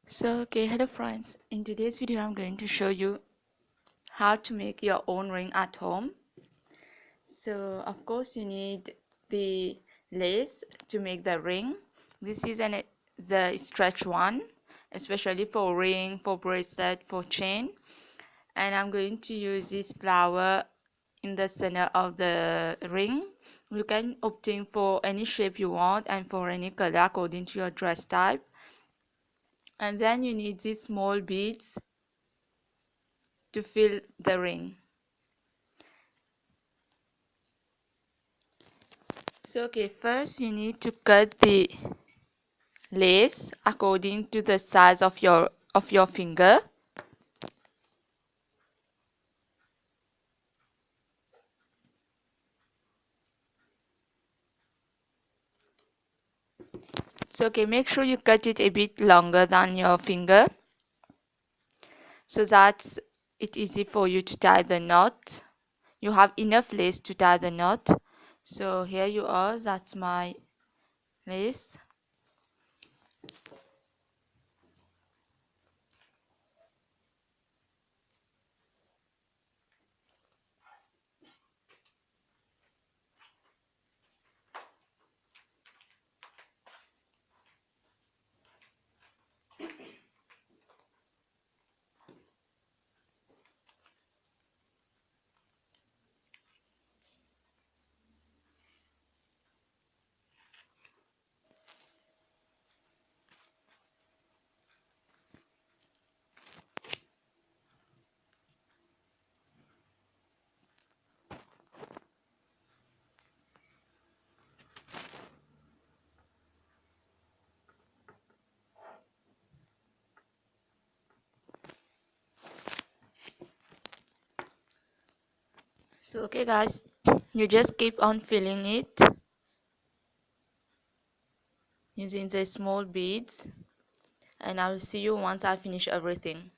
Hello friends, in today's video I'm going to show you how to make your own ring at home. So of course you need the lace to make the ring. This is the stretch one, especially for ring, for bracelet, for chain. And I'm going to use this flower in the center of the ring. You can obtain for any shape you want and for any color according to your dress type. And then you need these small beads to fill the ring. First you need to cut the lace according to the size of your finger. Make sure you cut it a bit longer than your finger so that it's easy for you to tie the knot. You have enough lace to tie the knot. So here you are, that's my lace. Guys, you just keep on filling it using the small beads, and I'll see you once I finish everything.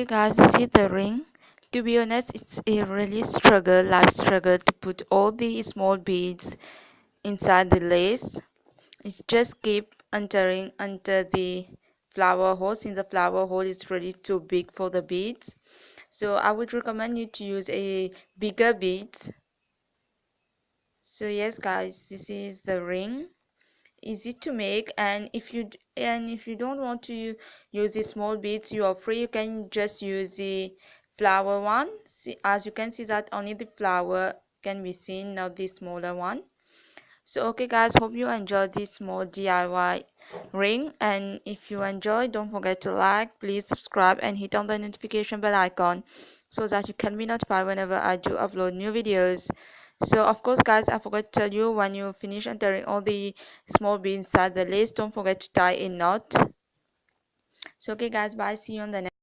Guys, see the ring. To be honest, it's a really life struggle to put all the small beads inside the lace. It's just keep entering under the flower hole, since the flower hole is really too big for the beads. So I would recommend you to use a bigger beads. So yes guys, this is the ring. Easy to make, and if you don't want to use the small beads, you are free. You can just use the flower one. See, as you can see that only the flower can be seen, not the smaller one. So guys, hope you enjoyed this small DIY ring, and if you enjoyed, don't forget to like, please subscribe and hit on the notification bell icon so that you can be notified whenever I do upload new videos. So of course guys, I forgot to tell you, when you finish entering all the small beads inside the lace, don't forget to tie a knot. So guys, bye, see you on the next